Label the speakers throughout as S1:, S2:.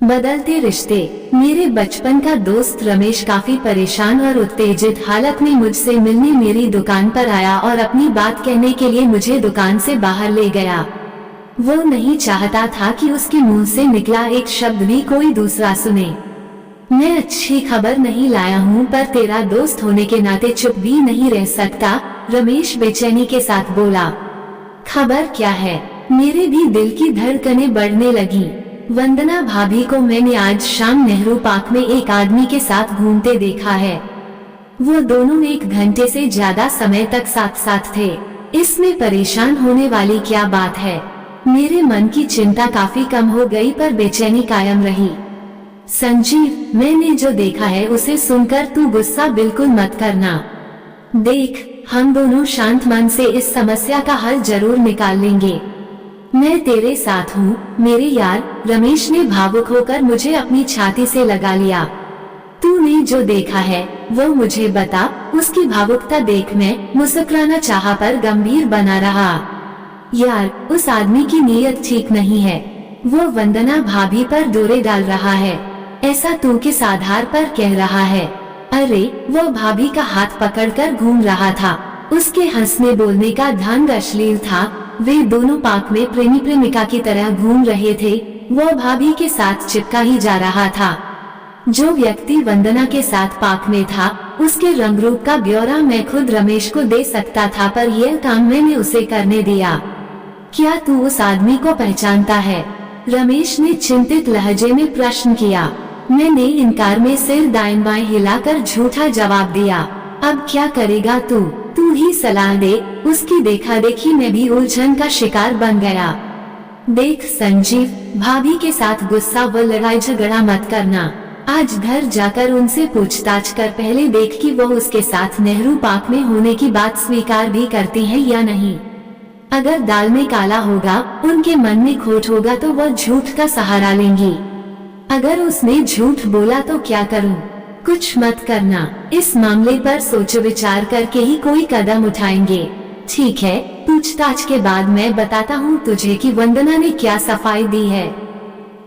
S1: बदलते रिश्ते। मेरे बचपन का दोस्त रमेश काफी परेशान और उत्तेजित हालत में मुझसे मिलने मेरी दुकान पर आया और अपनी बात कहने के लिए मुझे दुकान से बाहर ले गया। वो नहीं चाहता था कि उसके मुंह से निकला एक शब्द भी कोई दूसरा सुने। मैं अच्छी खबर नहीं लाया हूँ, पर तेरा दोस्त होने के नाते चुप भी नहीं रह सकता, रमेश बेचैनी के साथ बोला। खबर क्या है? मेरे भी दिल की धड़कनें बढ़ने लगी। वंदना भाभी को मैंने आज शाम नेहरू पार्क में एक आदमी के साथ घूमते देखा है। वो दोनों 1 घंटे से ज्यादा समय तक साथ साथ थे। इसमें परेशान होने वाली क्या बात है? मेरे मन की चिंता काफी कम हो गई, पर बेचैनी कायम रही। संजीव, मैंने जो देखा है उसे सुनकर तू गुस्सा बिल्कुल मत करना। देख, हम दोनों शांत मन से इस समस्या का हल जरूर निकाल लेंगे। मैं तेरे साथ हूँ मेरे यार, रमेश ने भावुक होकर मुझे अपनी छाती से लगा लिया। तूने जो देखा है वो मुझे बता। उसकी भावुकता देख मैं मुस्कुराना चाहा, पर गंभीर बना रहा। यार, उस आदमी की नीयत ठीक नहीं है। वो वंदना भाभी पर डोरे डाल रहा है। ऐसा तू किस आधार पर कह रहा है? अरे, वो भाभी का हाथ पकड़कर घूम रहा था। उसके हंसने बोलने का ढंग अश्लील था। वे दोनों पार्क में प्रेमी प्रेमिका की तरह घूम रहे थे। वो भाभी के साथ चिपका ही जा रहा था। जो व्यक्ति वंदना के साथ पार्क में था, उसके रंग रूप का ब्यौरा मैं खुद रमेश को दे सकता था, पर यह काम मैंने उसे करने दिया। क्या तू उस आदमी को पहचानता है? रमेश ने चिंतित लहजे में प्रश्न किया। मैंने इनकार में सिर दाएं बाएं हिलाकर झूठा जवाब दिया। अब क्या करेगा तू? तू ही सलाह दे। उसकी देखा देखी में भी उलझन का शिकार बन गया। देख संजीव, भाभी के साथ गुस्सा व लड़ाई झगड़ा मत करना। आज घर जाकर उनसे पूछताछ कर पहले देख कि वो उसके साथ नेहरू पार्क में होने की बात स्वीकार भी करती है या नहीं। अगर दाल में काला होगा, उनके मन में खोट होगा, तो वो झूठ का सहारा लेंगी। अगर उसने झूठ बोला तो क्या करूं? कुछ मत करना। इस मामले पर सोच विचार करके ही कोई कदम उठाएंगे। ठीक है, पूछताछ के बाद मैं बताता हूँ तुझे कि वंदना ने क्या सफाई दी है।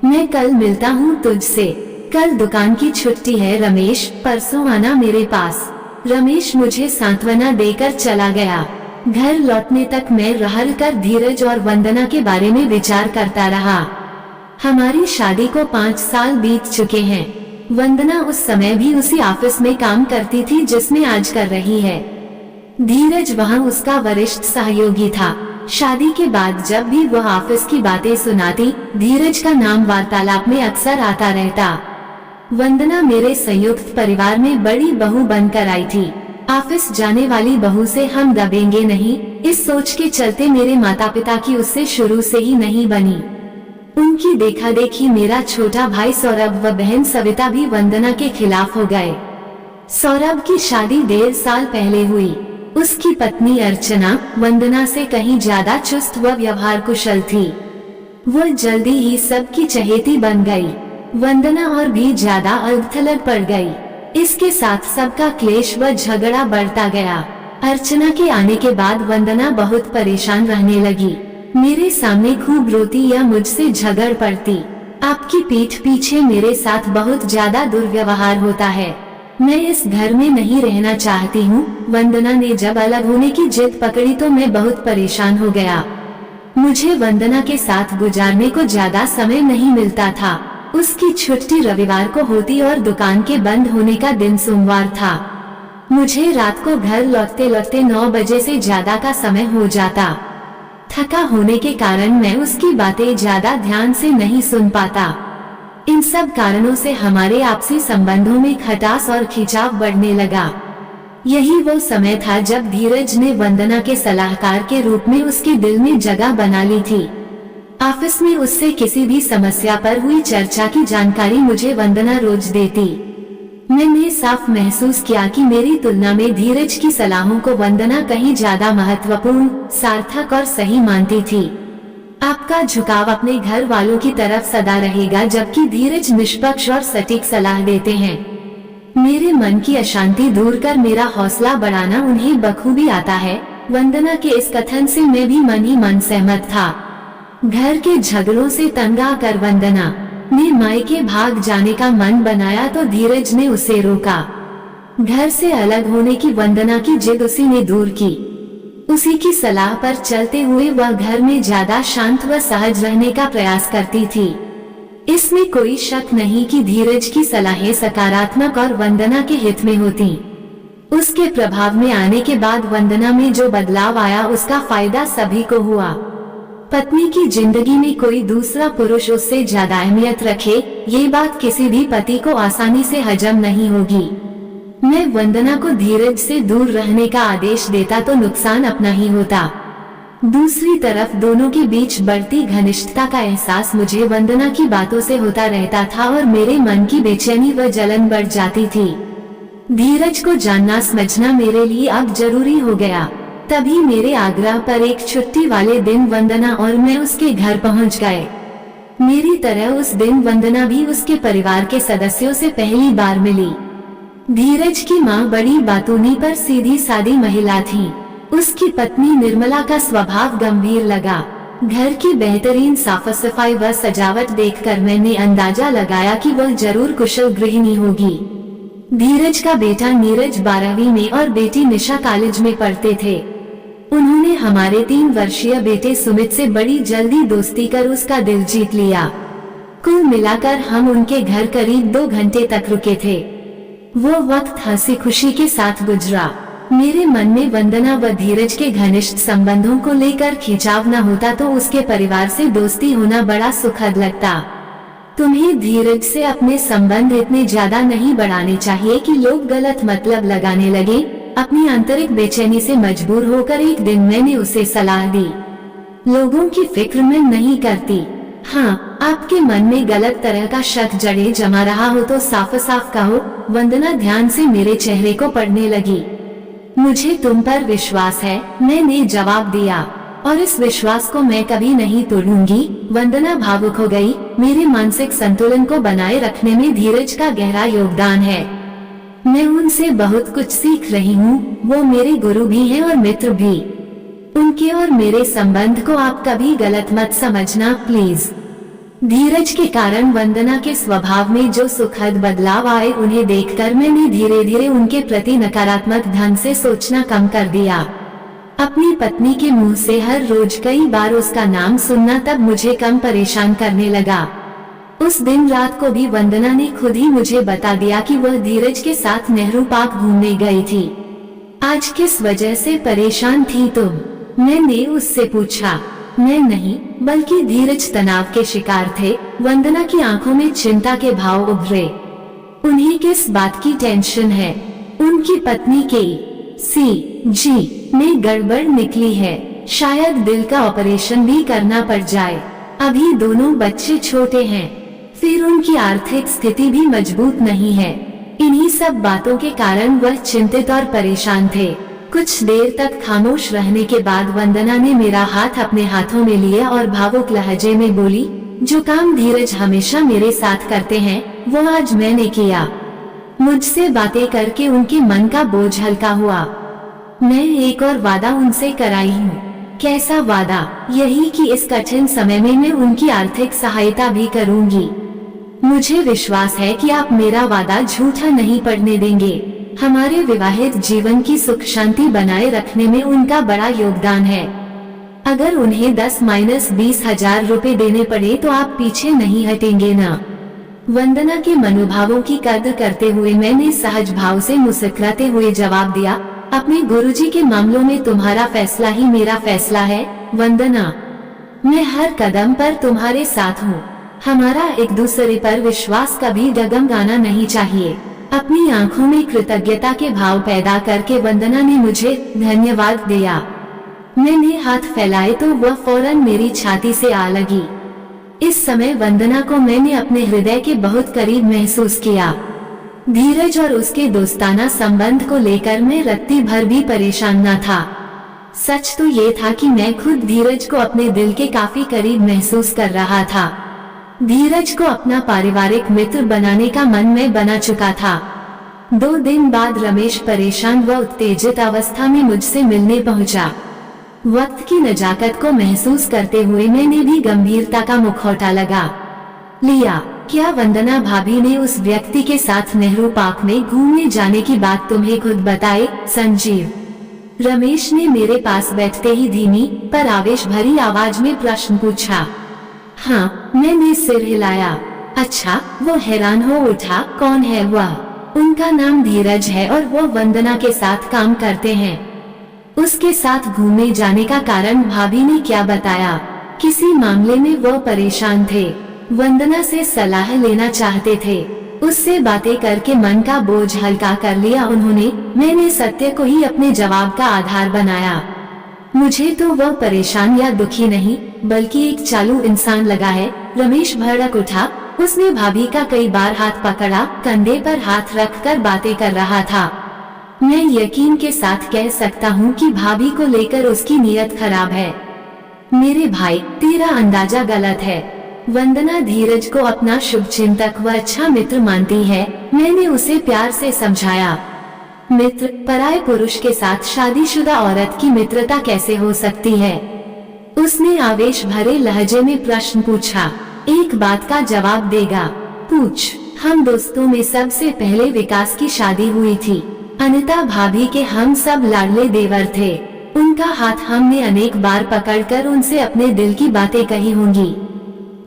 S1: मैं कल मिलता हूँ तुझसे। कल दुकान की छुट्टी है रमेश, परसों आना मेरे पास। रमेश मुझे सांत्वना देकर चला गया। घर लौटने तक मैं रहल कर धीरज और वंदना के बारे में विचार करता रहा। हमारी शादी को 5 साल बीत चुके हैं। वंदना उस समय भी उसी ऑफिस में काम करती थी जिसमें आज कर रही है। धीरज वहाँ उसका वरिष्ठ सहयोगी था। शादी के बाद जब भी वह ऑफिस की बातें सुनाती, धीरज का नाम वार्तालाप में अक्सर आता रहता। वंदना मेरे संयुक्त परिवार में बड़ी बहू बनकर आई थी। ऑफिस जाने वाली बहू से हम दबेंगे नहीं, इस सोच के चलते मेरे माता पिता की उससे शुरू से ही नहीं बनी। उनकी देखा देखी मेरा छोटा भाई सौरभ व बहन सविता भी वंदना के खिलाफ हो गए। सौरभ की शादी 1.5 साल पहले हुई। उसकी पत्नी अर्चना वंदना से कहीं ज्यादा चुस्त व व्यवहार कुशल थी। वो जल्दी ही सबकी चहेती बन गई। वंदना और भी ज्यादा अलग-थलग पड़ गई। इसके साथ सबका क्लेश व झगड़ा बढ़ता गया। अर्चना के आने के बाद वंदना बहुत परेशान रहने लगी। मेरे सामने खूब रोती या मुझसे झगड़ पड़ती। आपकी पीठ पीछे मेरे साथ बहुत ज्यादा दुर्व्यवहार होता है। मैं इस घर में नहीं रहना चाहती हूँ। वंदना ने जब अलग होने की जिद पकड़ी तो मैं बहुत परेशान हो गया। मुझे वंदना के साथ गुजारने को ज्यादा समय नहीं मिलता था। उसकी छुट्टी रविवार को होती और दुकान के बंद होने का दिन सोमवार था। मुझे रात को घर लौटते लौटते 9 बजे से ज्यादा का समय हो जाता। थका होने के कारण मैं उसकी बातें ज्यादा ध्यान से नहीं सुन पाता। इन सब कारणों से हमारे आपसी संबंधों में खटास और खिंचाव बढ़ने लगा। यही वो समय था जब धीरज ने वंदना के सलाहकार के रूप में उसके दिल में जगह बना ली थी। ऑफिस में उससे किसी भी समस्या पर हुई चर्चा की जानकारी मुझे वंदना रोज देती। मैंने साफ महसूस किया कि मेरी तुलना में धीरज की सलाहों को वंदना कहीं ज्यादा महत्वपूर्ण, सार्थक और सही मानती थी। आपका झुकाव अपने घर वालों की तरफ सदा रहेगा, जबकि धीरज निष्पक्ष और सटीक सलाह देते हैं। मेरे मन की अशांति दूर कर मेरा हौसला बढ़ाना उन्हें बखूबी आता है। वंदना के इस कथन से मैं भी मन ही मन सहमत था। घर के झगड़ों से तंग आकर वंदना ने मायके भाग जाने का मन बनाया तो धीरज ने उसे रोका। घर से अलग होने की वंदना की जिद उसी ने दूर की। उसी की सलाह पर चलते हुए वह घर में ज्यादा शांत व सहज रहने का प्रयास करती थी। इसमें कोई शक नहीं कि धीरज की सलाहें सकारात्मक और वंदना के हित में होती। उसके प्रभाव में आने के बाद वंदना में जो बदलाव आया उसका फायदा सभी को हुआ। पत्नी की जिंदगी में कोई दूसरा पुरुष उससे ज्यादा अहमियत रखे, ये बात किसी भी पति को आसानी से हजम नहीं होगी। मैं वंदना को धीरज से दूर रहने का आदेश देता तो नुकसान अपना ही होता। दूसरी तरफ दोनों के बीच बढ़ती घनिष्ठता का एहसास मुझे वंदना की बातों से होता रहता था और मेरे मन की बेचैनी व जलन बढ़ जाती थी। धीरज को जानना समझना मेरे लिए अब जरूरी हो गया। तभी मेरे आग्रह पर एक छुट्टी वाले दिन वंदना और मैं उसके घर पहुंच गए। मेरी तरह उस दिन वंदना भी उसके परिवार के सदस्यों से पहली बार मिली। धीरज की माँ बड़ी बातूनी पर सीधी सादी महिला थी। उसकी पत्नी निर्मला का स्वभाव गंभीर लगा। घर की बेहतरीन साफ सफाई व सजावट देखकर मैंने अंदाजा लगाया कि वह जरूर कुशल गृहिणी होगी। धीरज का बेटा नीरज 12वीं में और बेटी निशा कॉलेज में पढ़ते थे। उन्होंने हमारे 3 वर्षीय बेटे सुमित से बड़ी जल्दी दोस्ती कर उसका दिल जीत लिया। कुल मिलाकर हम उनके घर करीब 2 घंटे तक रुके थे। वो वक्त हंसी खुशी के साथ गुजरा। मेरे मन में वंदना व धीरज के घनिष्ठ संबंधों को लेकर खिंचाव न होता तो उसके परिवार से दोस्ती होना बड़ा सुखद लगता। तुम्हें धीरज से अपने संबंध इतने ज्यादा नहीं बढ़ाने चाहिए कि लोग गलत मतलब लगाने लगे। अपनी आंतरिक बेचैनी से मजबूर होकर एक दिन मैंने उसे सलाह दी। लोगों की फिक्र मैं नहीं करती। हाँ, आपके मन में गलत तरह का शक जड़े जमा रहा हो तो साफ साफ कहो। वंदना ध्यान से मेरे चेहरे को पढ़ने लगी। मुझे तुम पर विश्वास है, मैंने जवाब दिया, और इस विश्वास को मैं कभी नहीं तोड़ूंगी। वंदना भावुक हो गई। मेरे मानसिक संतुलन को बनाए रखने में धीरज का गहरा योगदान है। मैं उनसे बहुत कुछ सीख रही हूँ। वो मेरे गुरु भी हैं और मित्र भी। उनके और मेरे संबंध को आप कभी गलत मत समझना प्लीज। धीरज के कारण वंदना के स्वभाव में जो सुखद बदलाव आए उन्हें देखकर मैंने धीरे धीरे उनके प्रति नकारात्मक ढंग से सोचना कम कर दिया। अपनी पत्नी के मुंह से हर रोज कई बार उसका नाम सुनना तब मुझे कम परेशान करने लगा। उस दिन रात को भी वंदना ने खुद ही मुझे बता दिया कि वह धीरज के साथ नेहरू पार्क घूमने गई थी। आज किस वजह से परेशान थी तुम? मैंने उससे पूछा। मैं नहीं, बल्कि धीरज तनाव के शिकार थे। वंदना की आंखों में चिंता के भाव उभरे। उन्हें किस बात की टेंशन है? उनकी पत्नी के ECG में गड़बड़ निकली है। शायद दिल का ऑपरेशन भी करना पड़ जाए। अभी दोनों बच्चे छोटे हैं, फिर उनकी आर्थिक स्थिति भी मजबूत नहीं है। इन्हीं सब बातों के कारण वह चिंतित और परेशान थे। कुछ देर तक खामोश रहने के बाद वंदना ने मेरा हाथ अपने हाथों में लिया और भावुक लहजे में बोली, जो काम धीरज हमेशा मेरे साथ करते हैं वो आज मैंने किया। मुझसे बातें करके उनके मन का बोझ हल्का हुआ। मैं एक और वादा उनसे कराई हूँ। कैसा वादा? यही कि इस कठिन समय में मैं उनकी आर्थिक सहायता भी करूँगी। मुझे विश्वास है कि आप मेरा वादा झूठा नहीं पड़ने देंगे। हमारे विवाहित जीवन की सुख शांति बनाए रखने में उनका बड़ा योगदान है। अगर उन्हें 10-20 हजार रुपए देने पड़े तो आप पीछे नहीं हटेंगे ना? वंदना के मनोभावों की कद्र करते हुए मैंने सहज भाव से मुस्कुराते हुए जवाब दिया, अपने गुरुजी के मामलों में तुम्हारा फैसला ही मेरा फैसला है। वंदना, मैं हर कदम पर तुम्हारे साथ हूँ। हमारा एक दूसरे पर विश्वास कभी डगमगाना नहीं चाहिए। अपनी आंखों में कृतज्ञता के भाव पैदा करके वंदना ने मुझे धन्यवाद दिया। मैंने हाथ फैलाए तो वह फौरन मेरी छाती से आ लगी। इस समय वंदना को मैंने अपने हृदय के बहुत करीब महसूस किया। धीरज और उसके दोस्ताना संबंध को लेकर मैं रत्ती भर भी परेशान न था। सच तो ये था कि मैं खुद धीरज को अपने दिल के काफी करीब महसूस कर रहा था। धीरज को अपना पारिवारिक मित्र बनाने का मन में बना चुका था। 2 दिन बाद रमेश परेशान व उत्तेजित अवस्था में मुझसे मिलने पहुंचा। वक्त की नजाकत को महसूस करते हुए मैंने भी गंभीरता का मुखौटा लगा लिया। क्या वंदना भाभी ने उस व्यक्ति के साथ नेहरू पार्क में घूमने जाने की बात तुम्हें खुद बताई? संजीव, रमेश ने मेरे पास बैठते ही धीमी पर आवेश भरी आवाज में प्रश्न पूछा। हाँ, मैंने सिर हिलाया। अच्छा, वो हैरान हो उठा। कौन है वह? उनका नाम धीरज है और वो वंदना के साथ काम करते हैं। उसके साथ घूमने जाने का कारण भाभी ने क्या बताया? किसी मामले में वो परेशान थे, वंदना से सलाह लेना चाहते थे। उससे बातें करके मन का बोझ हल्का कर लिया उन्होंने। मैंने सत्य को ही अपने जवाब का आधार बनाया। मुझे तो वह परेशान या दुखी नहीं बल्कि एक चालू इंसान लगा है। रमेश भड़क उठा। उसने भाभी का कई बार हाथ पकड़ा, कंधे पर हाथ रखकर बातें कर रहा था। मैं यकीन के साथ कह सकता हूँ कि भाभी को लेकर उसकी नीयत खराब है। मेरे भाई, तेरा अंदाजा गलत है। वंदना धीरज को अपना शुभचिंतक व अच्छा मित्र मानती है। मैंने उसे प्यार से समझाया। मित्र? पराये पुरुष के साथ शादीशुदा औरत की मित्रता कैसे हो सकती है? उसने आवेश भरे लहजे में प्रश्न पूछा। एक बात का जवाब देगा? पूछ। हम दोस्तों में सबसे पहले विकास की शादी हुई थी। अनिता भाभी के हम सब लाडले देवर थे। उनका हाथ हमने अनेक बार पकड़कर उनसे अपने दिल की बातें कही होंगी।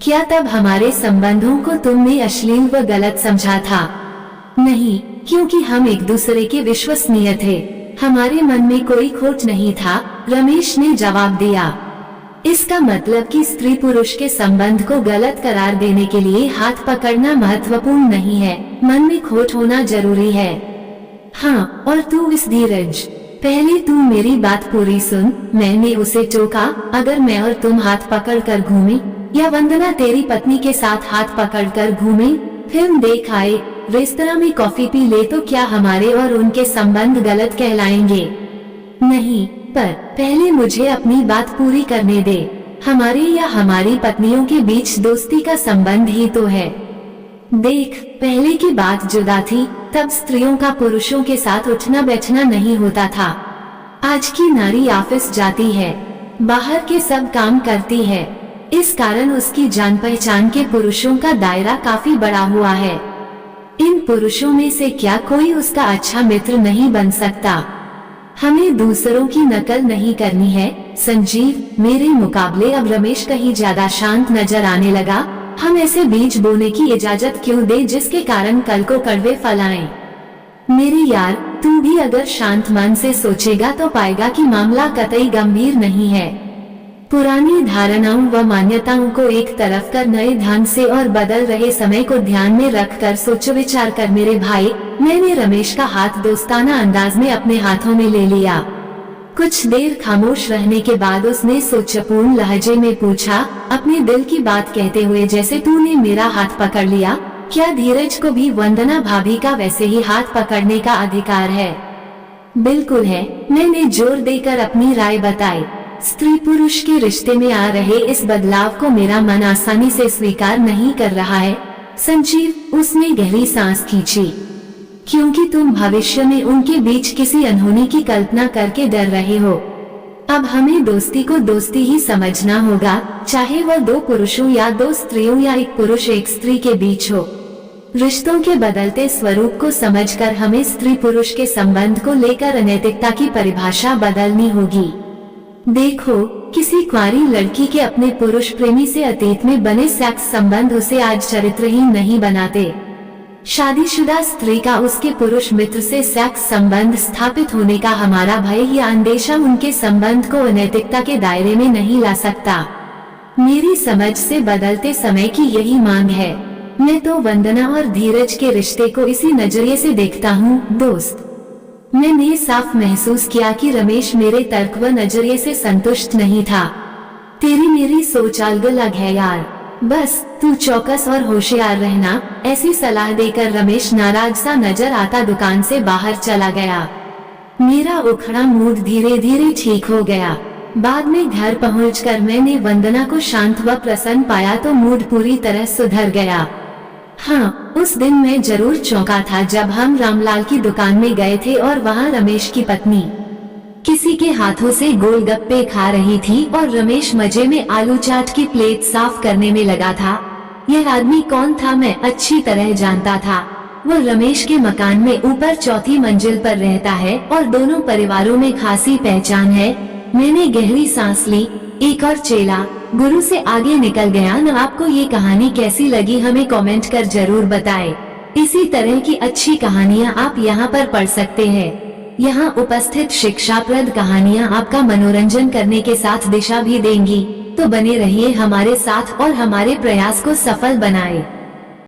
S1: क्या तब हमारे संबंधों को तुमने अश्लील व गलत समझा था? नहीं, क्योंकि हम एक दूसरे के विश्वसनीय थे। हमारे मन में कोई खोट नहीं था, रमेश ने जवाब दिया। इसका मतलब कि स्त्री पुरुष के संबंध को गलत करार देने के लिए हाथ पकड़ना महत्वपूर्ण नहीं है, मन में खोट होना जरूरी है। हाँ, और तू इस धीरज, पहले तू मेरी बात पूरी सुन। मैंने उसे टोका। अगर मैं और तुम हाथ पकड़ कर घूमे या वंदना तेरी पत्नी के साथ हाथ पकड़ कर घूमे, फिल्म देख आए, रेस्तरां में कॉफी पी ले, तो क्या हमारे और उनके संबंध गलत कहलाएंगे? नहीं, पर पहले मुझे अपनी बात पूरी करने दे। हमारे या हमारी पत्नियों के बीच दोस्ती का संबंध ही तो है। देख, पहले की बात जुदा थी। तब स्त्रियों का पुरुषों के साथ उठना बैठना नहीं होता था। आज की नारी ऑफिस जाती है, बाहर के सब काम करती है। इस कारण उसकी जान पहचान के पुरुषों का दायरा काफी बड़ा हुआ है। इन पुरुषों में से क्या कोई उसका अच्छा मित्र नहीं बन सकता? हमें दूसरों की नकल नहीं करनी है। संजीव, मेरे मुकाबले अब रमेश कहीं ज्यादा शांत नजर आने लगा। हम ऐसे बीज बोने की इजाजत क्यों दे जिसके कारण कल को कड़वे फल आएं? मेरे यार, तू भी अगर शांत मन से सोचेगा तो पाएगा कि मामला कतई गंभीर नहीं है। पुरानी धारणाओं व मान्यताओं को एक तरफ कर नए ढंग से और बदल रहे समय को ध्यान में रखकर सोचो विचार कर मेरे भाई। मैंने रमेश का हाथ दोस्ताना अंदाज में अपने हाथों में ले लिया। कुछ देर खामोश रहने के बाद उसने सोचपूर्ण लहजे में पूछा, अपने दिल की बात कहते हुए, जैसे तूने मेरा हाथ पकड़ लिया, क्या धीरज को भी वंदना भाभी का वैसे ही हाथ पकड़ने का अधिकार है? बिल्कुल है, मैंने जोर देकर अपनी राय बताई। स्त्री पुरुष के रिश्ते में आ रहे इस बदलाव को मेरा मन आसानी से स्वीकार नहीं कर रहा है। संजीव, उसने गहरी सांस खींची। क्योंकि तुम भविष्य में उनके बीच किसी अनहोनी की कल्पना करके डर रहे हो। अब हमें दोस्ती को दोस्ती ही समझना होगा, चाहे वह दो पुरुषों या दो स्त्रियों या एक पुरुष एक स्त्री के बीच हो। रिश्तों के बदलते स्वरूप को समझकर हमें स्त्री पुरुष के संबंध को लेकर अनैतिकता की परिभाषा बदलनी होगी। देखो, किसी कुंवारी लड़की के अपने पुरुष प्रेमी से अतीत में बने सेक्स संबंध उसे आज चरित्रहीन नहीं बनाते। शादीशुदा स्त्री का उसके पुरुष मित्र से सेक्स संबंध स्थापित होने का हमारा भय या अंदेशा उनके संबंध को अनैतिकता के दायरे में नहीं ला सकता। मेरी समझ से बदलते समय की यही मांग है। मैं तो वंदना और धीरज के रिश्ते को इसी नजरिए से देखता हूँ। दोस्त, मैंने साफ महसूस किया कि रमेश मेरे तर्क व नजरिए से संतुष्ट नहीं था। तेरी मेरी सोच अलग अलग है यार, बस तू चौकस और होशियार रहना। ऐसी सलाह देकर रमेश नाराज सा नजर आता दुकान से बाहर चला गया। मेरा उखड़ा मूड धीरे धीरे ठीक हो गया। बाद में घर पहुंचकर मैंने वंदना को शांत व प्रसन्न पाया तो मूड पूरी तरह सुधर गया। हाँ, उस दिन मैं जरूर चौंका था जब हम रामलाल की दुकान में गए थे और वहाँ रमेश की पत्नी किसी के हाथों से गोलगप्पे खा रही थी और रमेश मजे में आलू चाट की प्लेट साफ करने में लगा था। यह आदमी कौन था मैं अच्छी तरह जानता था। वो रमेश के मकान में ऊपर चौथी मंजिल पर रहता है और दोनों परिवारों में खासी पहचान है। मैंने गहरी सांस ली। एक और चेला गुरु से आगे निकल गया। न आपको ये कहानी कैसी लगी हमें कमेंट कर जरूर बताएं। इसी तरह की अच्छी कहानियाँ आप यहाँ पर पढ़ सकते हैं। यहाँ उपस्थित शिक्षाप्रद कहानियाँ आपका मनोरंजन करने के साथ दिशा भी देंगी। तो बने रहिए हमारे साथ और हमारे प्रयास को सफल बनाएं।